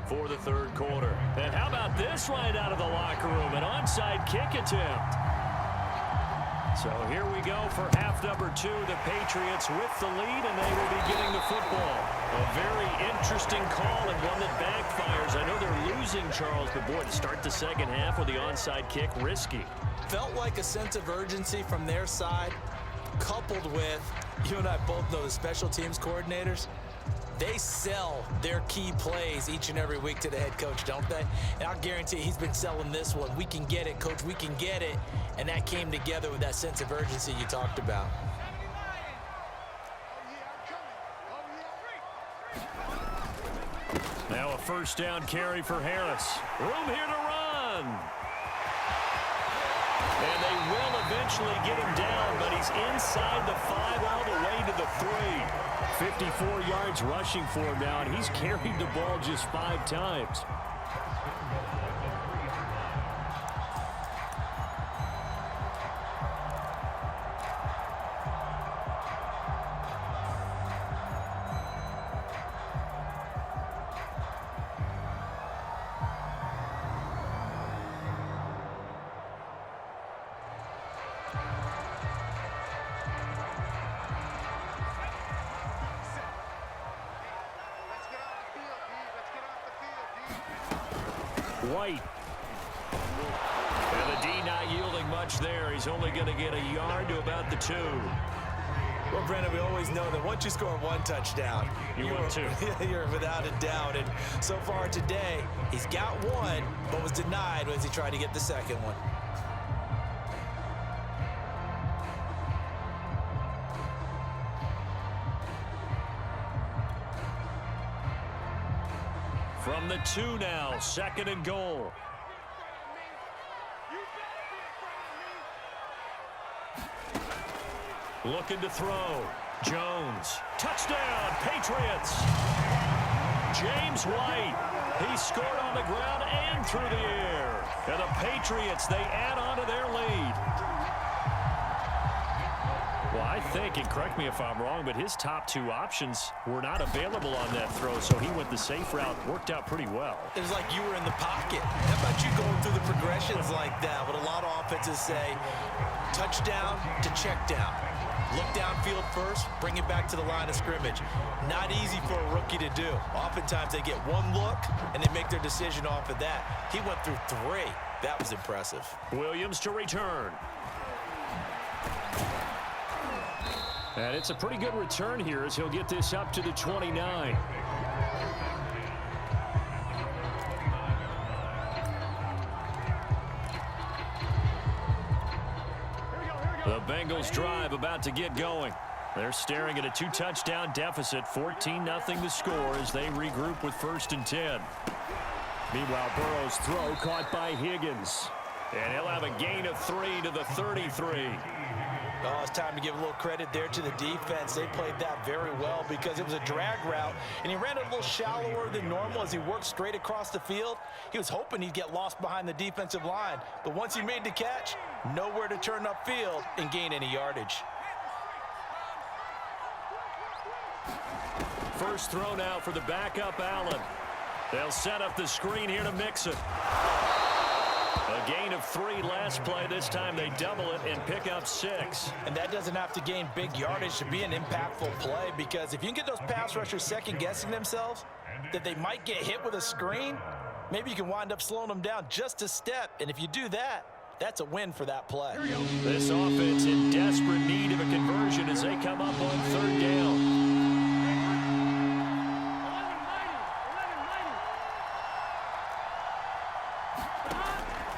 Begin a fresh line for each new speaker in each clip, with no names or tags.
for the third quarter. And how about this right out of the locker room? An onside kick attempt. So here we go for half number 2. The Patriots with the lead, and they will be getting the football. A very interesting call and one that backfires. I know they're losing, Charles, but boy, to start the second half with the onside kick, risky.
Felt like a sense of urgency from their side, coupled with, you and I both know the special teams coordinators, they sell their key plays each and every week to the head coach, don't they? And I'll guarantee he's been selling this one. We can get it, coach, we can get it. And that came together with that sense of urgency you talked about.
Now a first down carry for Harris. Room here to run. And they will eventually get him down, but he's inside the 5 all the way to the 3. 54 yards rushing for him now, and he's carried the ball just 5 times. White. And the D not yielding much there. He's only going to get a yard to about the 2.
Well, Brennan, we always know that once you score 1 touchdown,
you're 2.
You're without a doubt. And so far today, he's got 1, but was denied as he tried to get the second one.
From the 2 now, 2nd and goal. Looking to throw. Jones. Touchdown, Patriots. James White. He scored on the ground and through the air. And the Patriots, they add on to their lead. Well, I think, and correct me if I'm wrong, but his top 2 options were not available on that throw, so he went the safe route. Worked out pretty well.
It was like you were in the pocket. How about you going through the progressions like that? What a lot of offenses say, touchdown to check down. Look downfield first, bring it back to the line of scrimmage. Not easy for a rookie to do. Oftentimes they get 1 look, and they make their decision off of that. He went through 3. That was impressive.
Williams to return. And it's a pretty good return here as he'll get this up to the 29. The Bengals drive about to get going. They're staring at a 2-touchdown deficit, 14-0 the score as they regroup with 1st and 10. Meanwhile, Burrow's throw caught by Higgins. And he'll have a gain of 3 to the 33.
Oh, it's time to give a little credit there to the defense. They played that very well because it was a drag route, and he ran a little shallower than normal as he worked straight across the field. He was hoping he'd get lost behind the defensive line, but once he made the catch, nowhere to turn upfield and gain any yardage.
First throw now for the backup Allen. They'll set up the screen here to mix it. A gain of 3 last play. This time they double it and pick up 6.
And that doesn't have to gain big yardage to be an impactful play, because if you can get those pass rushers second-guessing themselves that they might get hit with a screen, maybe you can wind up slowing them down just a step. And if you do that, that's a win for that play.
This offense in desperate need of a conversion as they come up on 3rd down.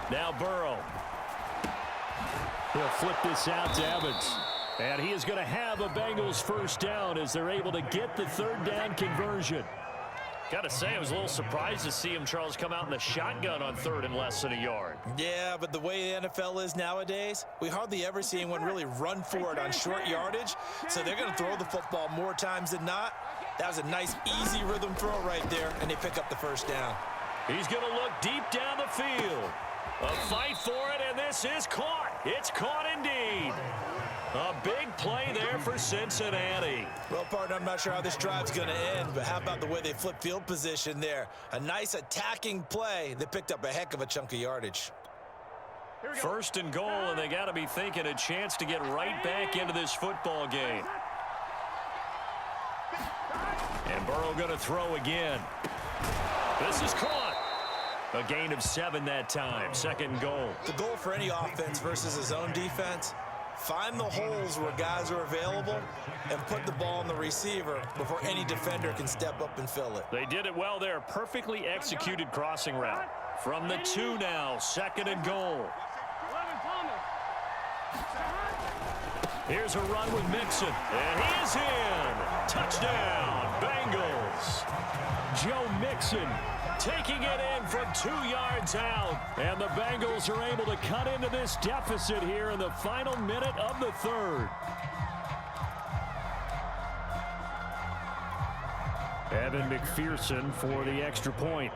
Now Burrow. He'll flip this out to Evans. And he is going to have a Bengals first down as they're able to get the 3rd down conversion. Got to say, I was a little surprised to see him, Charles, come out in the shotgun on 3rd and less than a yard.
Yeah, but the way the NFL is nowadays, we hardly ever see anyone really run for it on short yardage. So they're going to throw the football more times than not. That was a nice, easy rhythm throw right there, and they pick up the first down.
He's going to look deep down the field. A fight for it, and this is caught. It's caught indeed. A big play there for Cincinnati.
Well, partner, I'm not sure how this drive's going to end, but how about the way they flip field position there? A nice attacking play that picked up a heck of a chunk of yardage.
First and goal, and they got to be thinking a chance to get right back into this football game. And Burrow going to throw again. This is caught. A gain of 7 that time. Second and goal.
The goal for any offense versus his own defense, find the holes where guys are available and put the ball on the receiver before any defender can step up and fill it.
They did it well there. Perfectly executed crossing route. From the 2 now, second and goal. Here's a run with Mixon, and he is in. Touchdown, Bengals. Joe Mixon taking it in from 2 yards out. And the Bengals are able to cut into this deficit here in the final minute of the third. Evan McPherson for the extra point.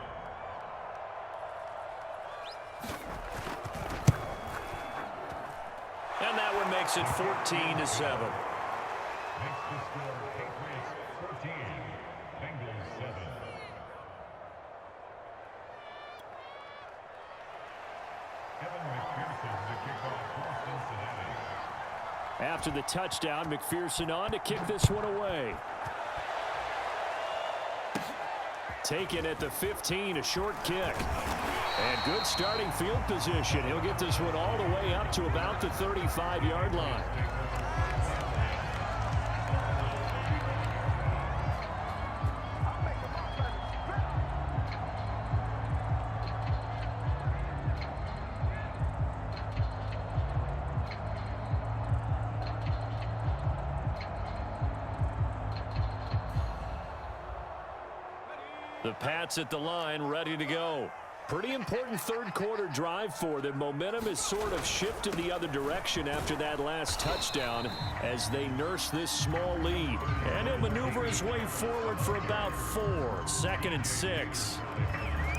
And that one makes it 14-7. After the touchdown, McPherson on to kick this one away. Taken at the 15, a short kick. And good starting field position. He'll get this one all the way up to about the 35-yard line. The Pats at the line, ready to go. Pretty important third quarter drive for them. Momentum has sort of shifted the other direction after that last touchdown as they nurse this small lead. And he'll maneuver his way forward for about 4. Second and 6.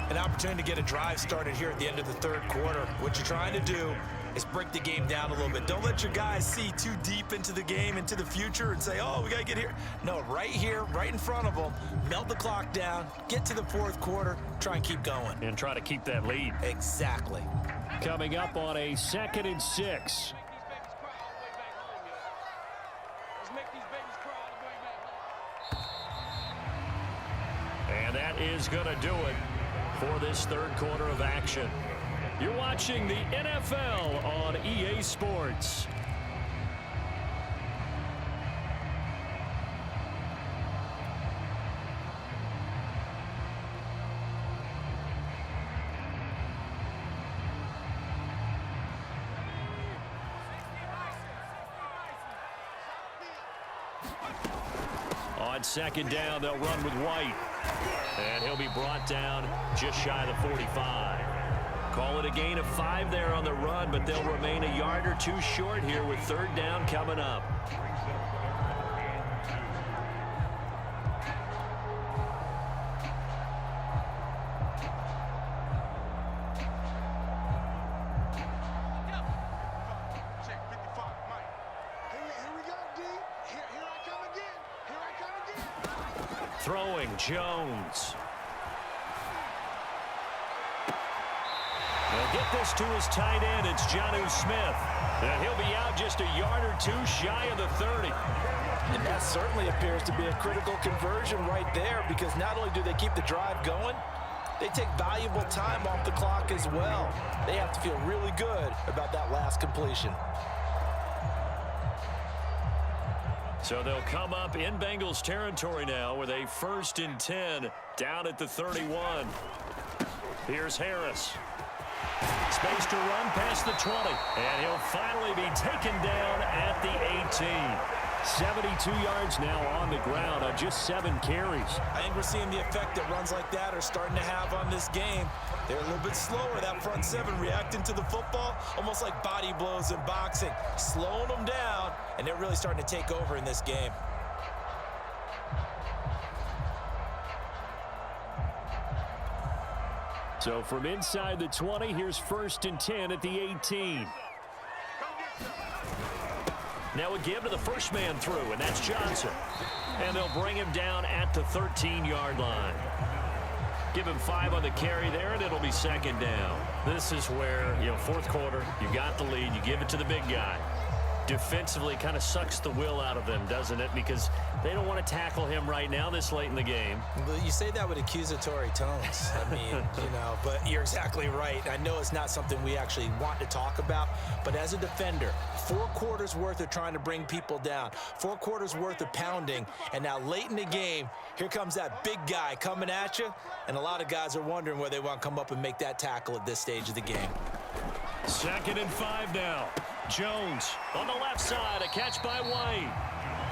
An opportunity to get a drive started here at the end of the third quarter. What you're trying to do is break the game down a little bit. Don't let your guys see too deep into the game, into the future, and say, oh, we got to get here. No, right here, right in front of them, melt the clock down, get to the fourth quarter, try and keep going.
And try to keep that lead.
Exactly.
Coming up on a second and 6. And that is going to do it for this third quarter of action. You're watching the NFL on EA Sports. On second down, they'll run with White. And he'll be brought down just shy of the 45. Call it a gain of 5 there on the run, but they'll remain a yard or 2 short here with third down coming up. Throwing, Jones. They'll get this to his tight end. It's Jonnu Smith. And he'll be out just a yard or 2 shy of the 30.
And that certainly appears to be a critical conversion right there, because not only do they keep the drive going, they take valuable time off the clock as well. They have to feel really good about that last completion.
So they'll come up in Bengals territory now with a 1st and 10 down at the 31. Here's Harris. Space to run past the 20. And he'll finally be taken down at the 18. 72 yards now on the ground on just 7 carries.
I think we're seeing the effect that runs like that are starting to have on this game. They're a little bit slower, that front 7, reacting to the football, almost like body blows in boxing, slowing them down, and they're really starting to take over in this game.
So from inside the 20, here's 1st and 10 at the 18. Now a give to the first man through, and that's Johnson. And they'll bring him down at the 13-yard line. Give him 5 on the carry there, and it'll be second down. This is where, fourth quarter, you got the lead, you give it to the big guy. Defensively kind of sucks the will out of them, doesn't it? Because they don't want to tackle him right now this late in the game.
Well, you say that with accusatory tones. I mean, but you're exactly right. I know it's not something we actually want to talk about, but as a defender, 4 quarters worth of trying to bring people down, 4 quarters worth of pounding, and now late in the game, here comes that big guy coming at you, and a lot of guys are wondering where they want to come up and make that tackle at this stage of the game.
2nd and 5 now. Jones on the left side, a catch by White.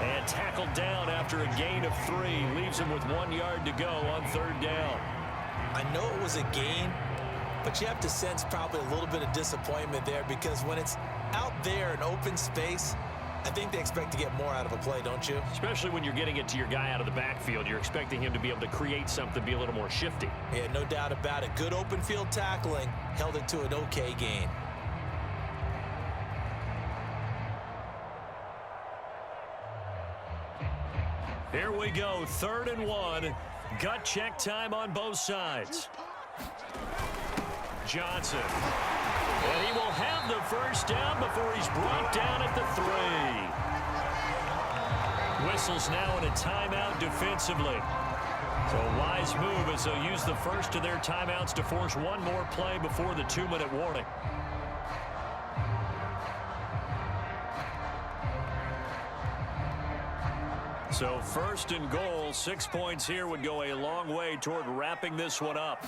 And tackled down after a gain of 3. Leaves him with 1 yard to go on 3rd down.
I know it was a gain, but you have to sense probably a little bit of disappointment there because when it's out there in open space, I think they expect to get more out of a play, don't you?
Especially when you're getting it to your guy out of the backfield. You're expecting him to be able to create something, be a little more shifty.
Yeah, no doubt about it. Good open field tackling held it to an okay gain.
Here we go, 3rd and 1. Gut check time on both sides. Johnson. And he will have the first down before he's brought down at the 3. Whistles now in a timeout defensively. So a wise move as they'll use the first of their timeouts to force one more play before the 2-minute warning. So 1st and goal, 6 points here would go a long way toward wrapping this one up.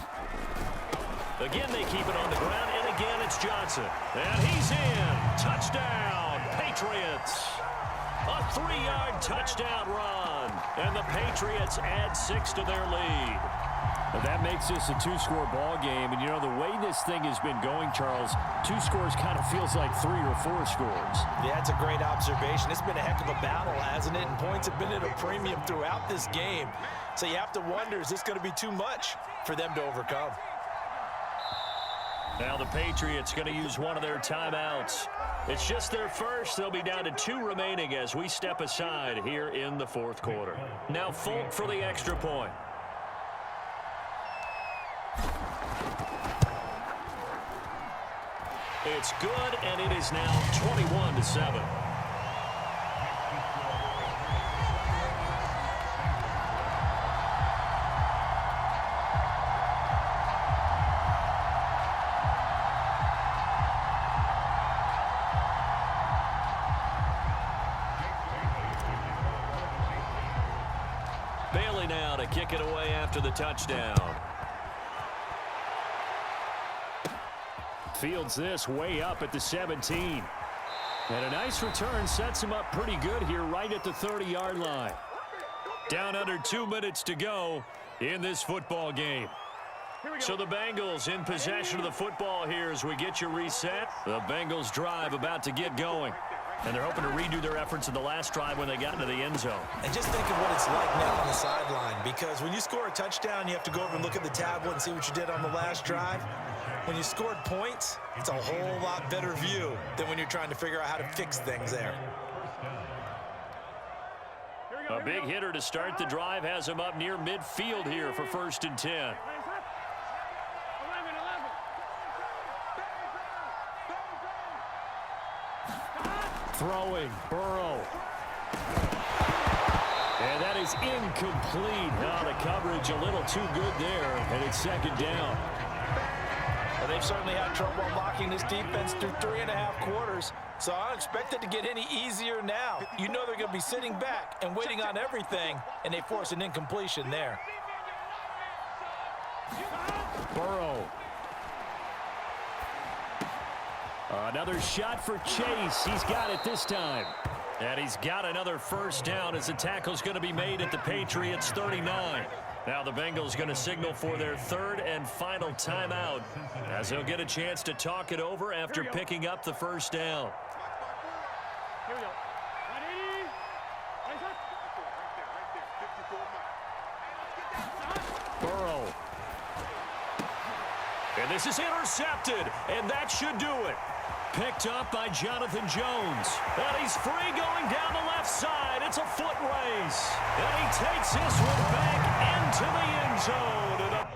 Again, they keep it on the ground, and again, it's Johnson. And he's in. Touchdown, Patriots. A 3-yard touchdown run. And the Patriots add 6 to their lead. Well, that makes this a 2-score ball game. And, the way this thing has been going, Charles, 2 scores kind of feels like 3 or 4 scores.
Yeah, that's a great observation. It's been a heck of a battle, hasn't it? And points have been at a premium throughout this game. So you have to wonder, is this going to be too much for them to overcome?
Now the Patriots going to use one of their timeouts. It's just their first. They'll be down to 2 remaining as we step aside here in the 4th quarter. Now Folk for the extra point. It's good, and it is now 21-7. Bailey now to kick it away after the touchdown. Fields this way up at the 17. And a nice return sets him up pretty good here right at the 30-yard line. Down under 2 minutes to go in this football game. So the Bengals in possession of the football here as we get you reset. The Bengals drive about to get going. And they're hoping to redo their efforts in the last drive when they got into the end zone.
And just think of what it's like now on the sideline, because when you score a touchdown, you have to go over and look at the tablet and see what you did on the last drive. When you scored points, it's a whole lot better view than when you're trying to figure out how to fix things there.
A big hitter to start the drive has him up near midfield here for 1st and 10. Throwing, Burrow. And that is incomplete. Now the coverage a little too good there, and it's 2nd down.
Well, they've certainly had trouble unlocking this defense through 3.5 quarters, so I don't expect it to get any easier now. You know they're going to be sitting back and waiting on everything, and they force an incompletion there.
Burrow. Another shot for Chase. He's got it this time. And he's got another first down as the tackle's going to be made at the Patriots 39. Now the Bengals going to signal for their 3rd and final timeout as they'll get a chance to talk it over after picking up the first down.
Here we go. Ready?
Burrow. And this is intercepted, and that should do it. Picked up by Jonathan Jones. And he's free going down the left side. It's a foot race. And he takes this one back into the end zone. And a